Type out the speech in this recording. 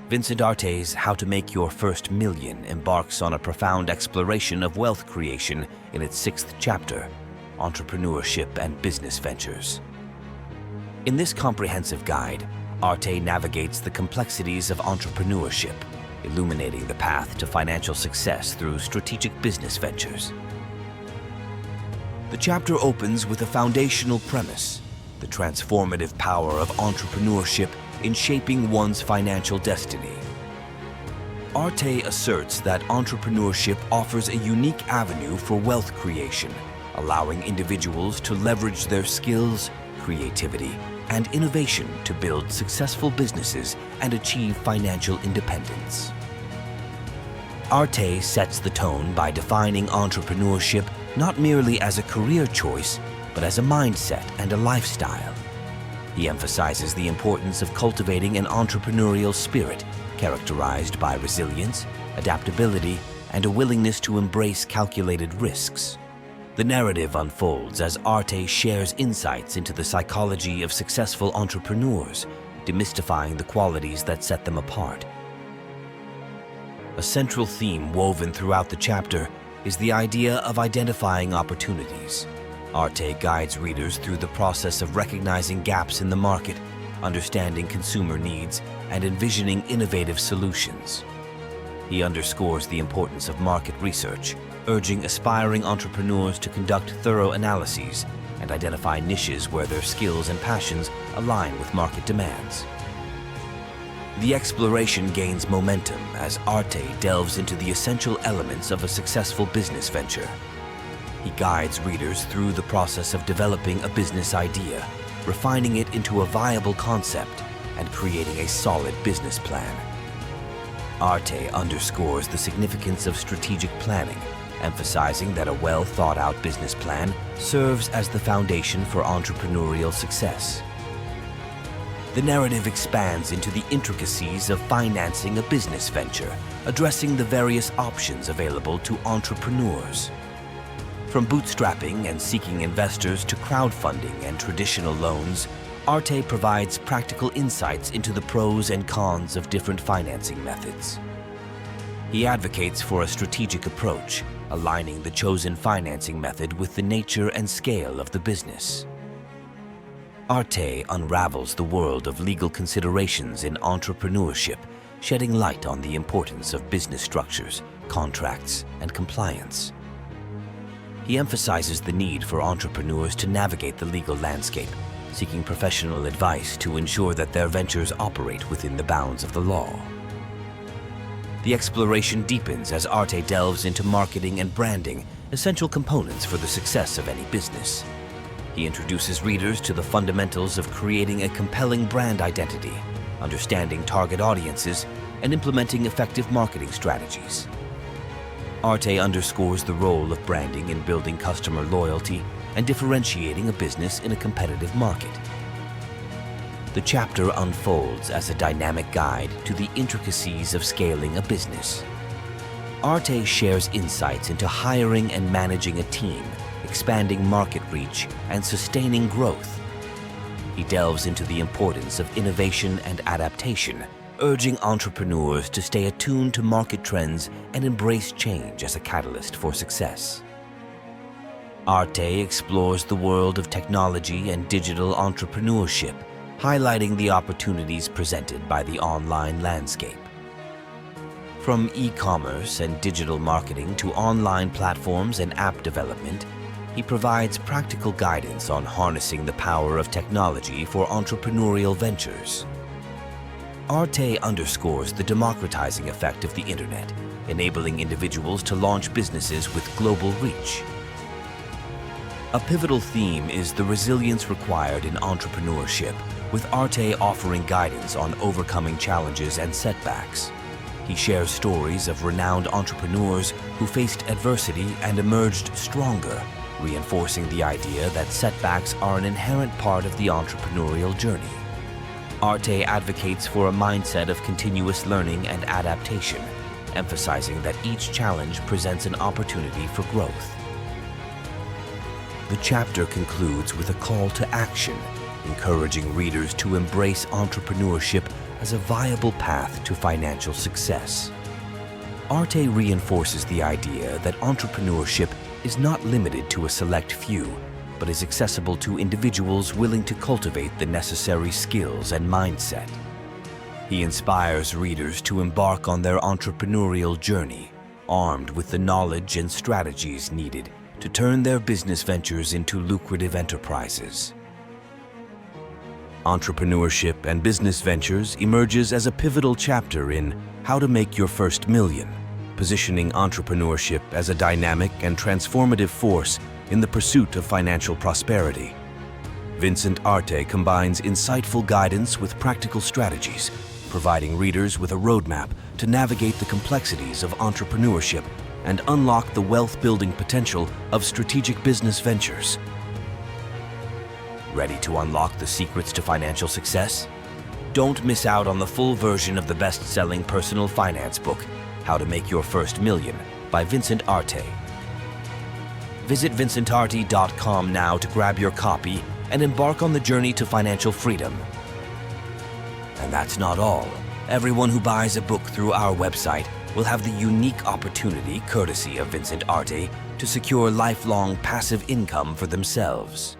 Vincent Arte's How to Make Your First Million embarks on a profound exploration of wealth creation in its 6th chapter, Entrepreneurship and Business Ventures. In this comprehensive guide, Arte navigates the complexities of entrepreneurship, illuminating the path to financial success through strategic business ventures. The chapter opens with a foundational premise: the transformative power of entrepreneurship in shaping one's financial destiny. Arte asserts that entrepreneurship offers a unique avenue for wealth creation, allowing individuals to leverage their skills, creativity, and innovation to build successful businesses and achieve financial independence. Arte sets the tone by defining entrepreneurship not merely as a career choice, but as a mindset and a lifestyle. He emphasizes the importance of cultivating an entrepreneurial spirit characterized by resilience, adaptability, and a willingness to embrace calculated risks. The narrative unfolds as Arte shares insights into the psychology of successful entrepreneurs, demystifying the qualities that set them apart. A central theme woven throughout the chapter is the idea of identifying opportunities. Arte guides readers through the process of recognizing gaps in the market, understanding consumer needs, and envisioning innovative solutions. He underscores the importance of market research, urging aspiring entrepreneurs to conduct thorough analyses and identify niches where their skills and passions align with market demands. The exploration gains momentum as Arte delves into the essential elements of a successful business venture. He guides readers through the process of developing a business idea, refining it into a viable concept, and creating a solid business plan. Arte underscores the significance of strategic planning, emphasizing that a well-thought-out business plan serves as the foundation for entrepreneurial success. The narrative expands into the intricacies of financing a business venture, addressing the various options available to entrepreneurs. From bootstrapping and seeking investors to crowdfunding and traditional loans, Arte provides practical insights into the pros and cons of different financing methods. He advocates for a strategic approach, aligning the chosen financing method with the nature and scale of the business. Arte unravels the world of legal considerations in entrepreneurship, shedding light on the importance of business structures, contracts, and compliance. He emphasizes the need for entrepreneurs to navigate the legal landscape, seeking professional advice to ensure that their ventures operate within the bounds of the law. The exploration deepens as Arte delves into marketing and branding, essential components for the success of any business. He introduces readers to the fundamentals of creating a compelling brand identity, understanding target audiences, and implementing effective marketing strategies. Arte underscores the role of branding in building customer loyalty and differentiating a business in a competitive market. The chapter unfolds as a dynamic guide to the intricacies of scaling a business. Arte shares insights into hiring and managing a team, expanding market reach, and sustaining growth. He delves into the importance of innovation and adaptation, urging entrepreneurs to stay attuned to market trends and embrace change as a catalyst for success. Arte explores the world of technology and digital entrepreneurship, highlighting the opportunities presented by the online landscape. From e-commerce and digital marketing to online platforms and app development, he provides practical guidance on harnessing the power of technology for entrepreneurial ventures. Arte underscores the democratizing effect of the internet, enabling individuals to launch businesses with global reach. A pivotal theme is the resilience required in entrepreneurship, with Arte offering guidance on overcoming challenges and setbacks. He shares stories of renowned entrepreneurs who faced adversity and emerged stronger, reinforcing the idea that setbacks are an inherent part of the entrepreneurial journey. Arte advocates for a mindset of continuous learning and adaptation, emphasizing that each challenge presents an opportunity for growth. The chapter concludes with a call to action, encouraging readers to embrace entrepreneurship as a viable path to financial success. Arte reinforces the idea that entrepreneurship is not limited to a select few, but is accessible to individuals willing to cultivate the necessary skills and mindset. He inspires readers to embark on their entrepreneurial journey, armed with the knowledge and strategies needed to turn their business ventures into lucrative enterprises. Entrepreneurship and business ventures emerges as a pivotal chapter in How to Make Your First Million, positioning entrepreneurship as a dynamic and transformative force in the pursuit of financial prosperity. Vincent Arte combines insightful guidance with practical strategies, providing readers with a roadmap to navigate the complexities of entrepreneurship and unlock the wealth-building potential of strategic business ventures. Ready to unlock the secrets to financial success? Don't miss out on the full version of the best-selling personal finance book, How to Make Your First Million, by Vincent Arte. Visit vincentarte.com now to grab your copy and embark on the journey to financial freedom. And that's not all. Everyone who buys a book through our website will have the unique opportunity, courtesy of Vincent Arte, to secure lifelong passive income for themselves.